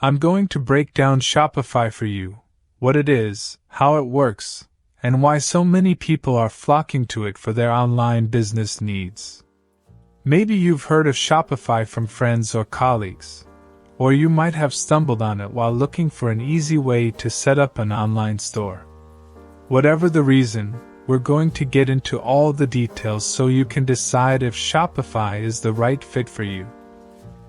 I'm going to break down Shopify for you, what it is, how it works, and why so many people are flocking to it for their online business needs. Maybe you've heard of Shopify from friends or colleagues, or you might have stumbled on it while looking for an easy way to set up an online store. Whatever the reason, we're going to get into all the details so you can decide if Shopify is the right fit for you.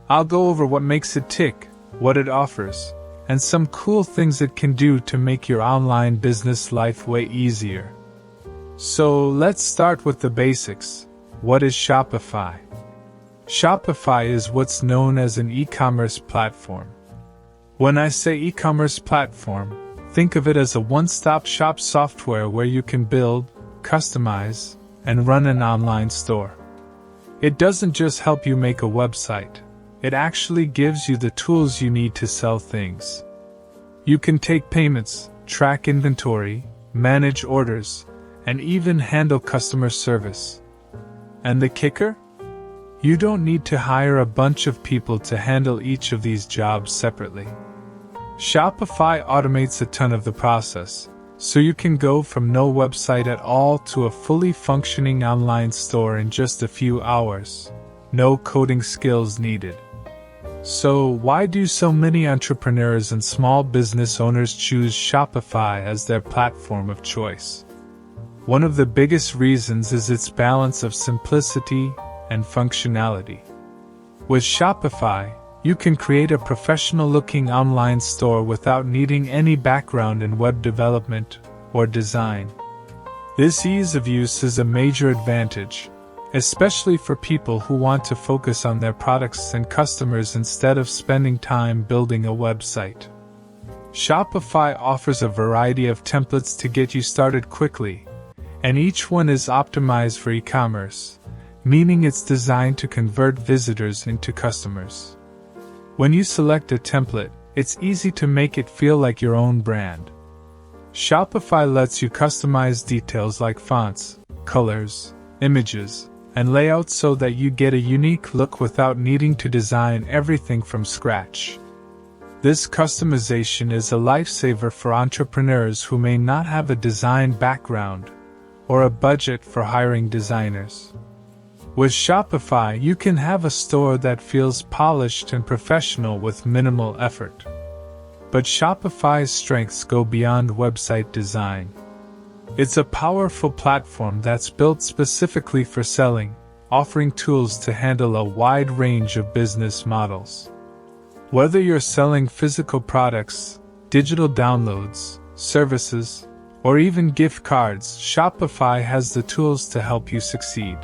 I'll go over what makes it tick, what it offers, and some cool things it can do to make your online business life way easier. So let's start with the basics. What is Shopify? Shopify is what's known as an e-commerce platform. When I say e-commerce platform, think of it as a one-stop shop software where you can build, customize, and run an online store. It doesn't just help you make a website, it actually gives you the tools you need to sell things. You can take payments, track inventory, manage orders, and even handle customer service. And the kicker? You don't need to hire a bunch of people to handle each of these jobs separately. Shopify automates a ton of the process, so you can go from no website at all to a fully functioning online store in just a few hours. No coding skills needed. So why do so many entrepreneurs and small business owners choose Shopify as their platform of choice? One of the biggest reasons is its balance of simplicity and functionality. With Shopify, you can create a professional-looking online store without needing any background in web development or design. This ease of use is a major advantage, especially for people who want to focus on their products and customers instead of spending time building a website. Shopify offers a variety of templates to get you started quickly, and each one is optimized for e-commerce, meaning it's designed to convert visitors into customers. When you select a template, it's easy to make it feel like your own brand. Shopify lets you customize details like fonts, colors, images, and layouts so that you get a unique look without needing to design everything from scratch. This customization is a lifesaver for entrepreneurs who may not have a design background or a budget for hiring designers. With Shopify, you can have a store that feels polished and professional with minimal effort. But Shopify's strengths go beyond website design. It's a powerful platform that's built specifically for selling, offering tools to handle a wide range of business models. Whether you're selling physical products, digital downloads, services, or even gift cards, Shopify has the tools to help you succeed.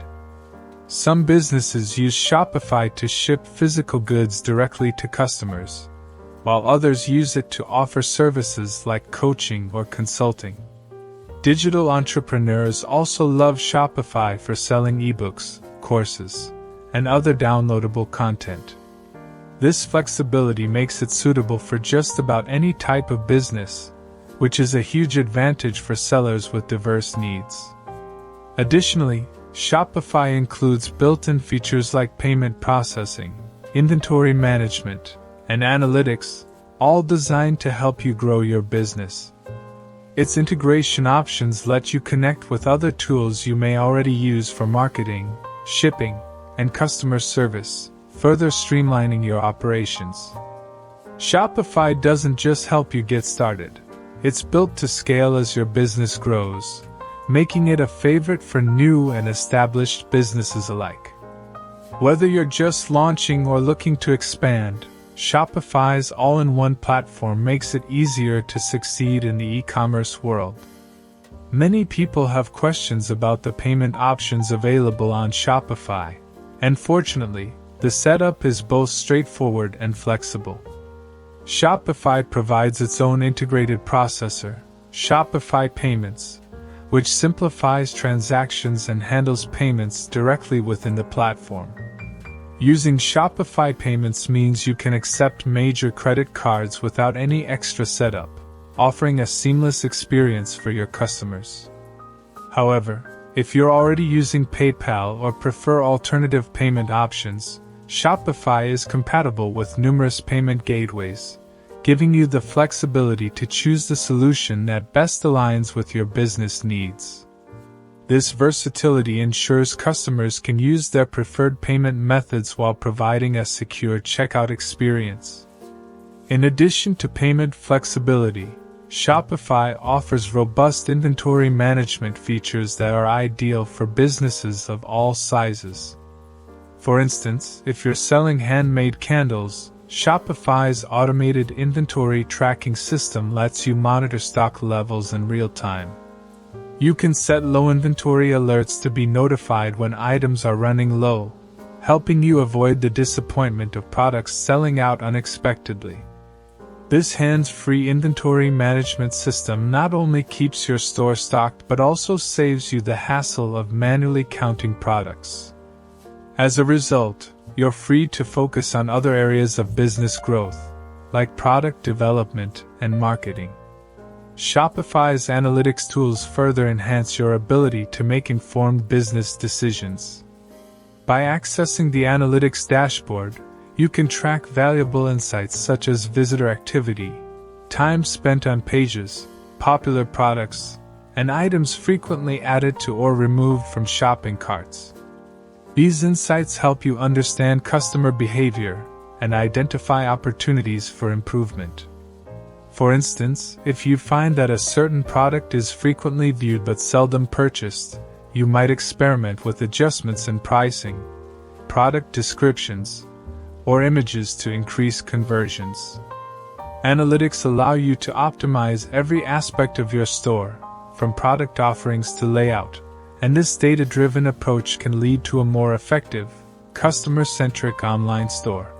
Some businesses use Shopify to ship physical goods directly to customers, while others use it to offer services like coaching or consulting. Digital entrepreneurs also love Shopify for selling ebooks, courses, and other downloadable content. This flexibility makes it suitable for just about any type of business, which is a huge advantage for sellers with diverse needs. Additionally, Shopify includes built-in features like payment processing, inventory management, and analytics, all designed to help you grow your business. Its integration options let you connect with other tools you may already use for marketing, shipping, and customer service, further streamlining your operations. Shopify doesn't just help you get started. It's built to scale as your business grows, making it a favorite for new and established businesses alike. Whether you're just launching or looking to expand, Shopify's all-in-one platform makes it easier to succeed in the e-commerce world. Many people have questions about the payment options available on Shopify, and fortunately, the setup is both straightforward and flexible. Shopify provides its own integrated processor, Shopify Payments, which simplifies transactions and handles payments directly within the platform. Using Shopify Payments means you can accept major credit cards without any extra setup, offering a seamless experience for your customers. However, if you're already using PayPal or prefer alternative payment options, Shopify is compatible with numerous payment gateways, giving you the flexibility to choose the solution that best aligns with your business needs. This versatility ensures customers can use their preferred payment methods while providing a secure checkout experience. In addition to payment flexibility, Shopify offers robust inventory management features that are ideal for businesses of all sizes. For instance, if you're selling handmade candles, Shopify's automated inventory tracking system lets you monitor stock levels in real time. You can set low inventory alerts to be notified when items are running low, helping you avoid the disappointment of products selling out unexpectedly. This hands-free inventory management system not only keeps your store stocked but also saves you the hassle of manually counting products. As a result, you're free to focus on other areas of business growth, like product development and marketing. Shopify's analytics tools further enhance your ability to make informed business decisions. By accessing the analytics dashboard, you can track valuable insights such as visitor activity, time spent on pages, popular products, and items frequently added to or removed from shopping carts. These insights help you understand customer behavior and identify opportunities for improvement. For instance, if you find that a certain product is frequently viewed but seldom purchased, you might experiment with adjustments in pricing, product descriptions, or images to increase conversions. Analytics allow you to optimize every aspect of your store, from product offerings to layout, and this data-driven approach can lead to a more effective, customer-centric online store.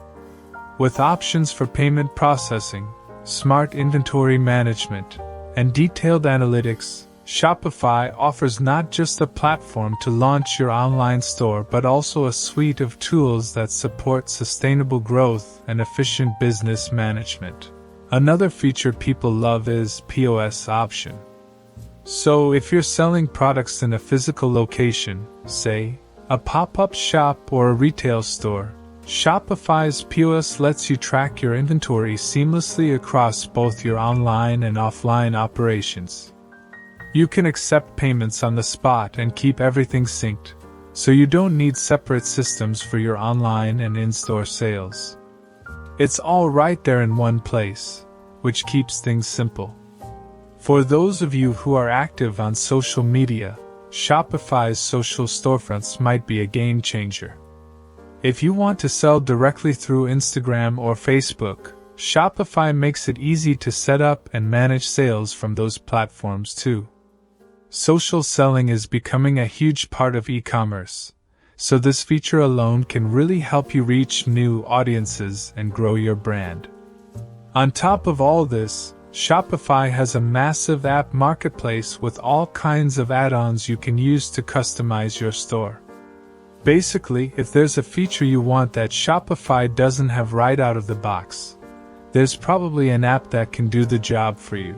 With options for payment processing, smart inventory management, and detailed analytics, Shopify offers not just a platform to launch your online store but also a suite of tools that support sustainable growth and efficient business management. Another feature people love is POS option. So if you're selling products in a physical location, say, a pop-up shop or a retail store, Shopify's POS lets you track your inventory seamlessly across both your online and offline operations. You can accept payments on the spot and keep everything synced, so you don't need separate systems for your online and in-store sales. It's all right there in one place, which keeps things simple. For those of you who are active on social media, Shopify's social storefronts might be a game changer. If you want to sell directly through Instagram or Facebook, Shopify makes it easy to set up and manage sales from those platforms too. Social selling is becoming a huge part of e-commerce, so this feature alone can really help you reach new audiences and grow your brand. On top of all this, Shopify has a massive app marketplace with all kinds of add-ons you can use to customize your store. Basically, if there's a feature you want that Shopify doesn't have right out of the box, there's probably an app that can do the job for you.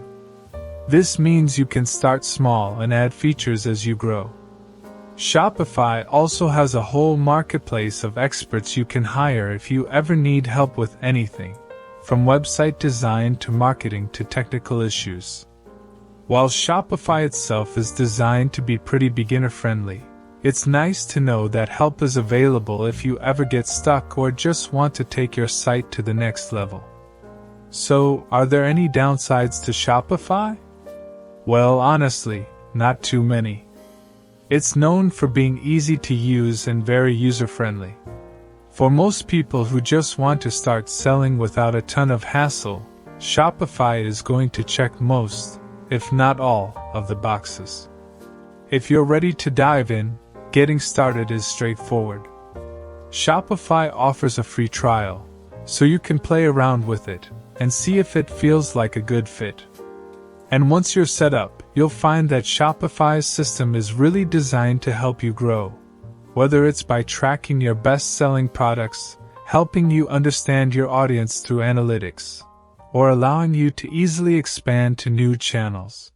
This means you can start small and add features as you grow. Shopify also has a whole marketplace of experts you can hire if you ever need help with anything, from website design to marketing to technical issues. While Shopify itself is designed to be pretty beginner-friendly, it's nice to know that help is available if you ever get stuck or just want to take your site to the next level. So, are there any downsides to Shopify? Well, honestly, not too many. It's known for being easy to use and very user-friendly. For most people who just want to start selling without a ton of hassle, Shopify is going to check most, if not all, of the boxes. If you're ready to dive in, getting started is straightforward. Shopify offers a free trial, so you can play around with it and see if it feels like a good fit. And once you're set up, you'll find that Shopify's system is really designed to help you grow. Whether it's by tracking your best-selling products, helping you understand your audience through analytics, or allowing you to easily expand to new channels.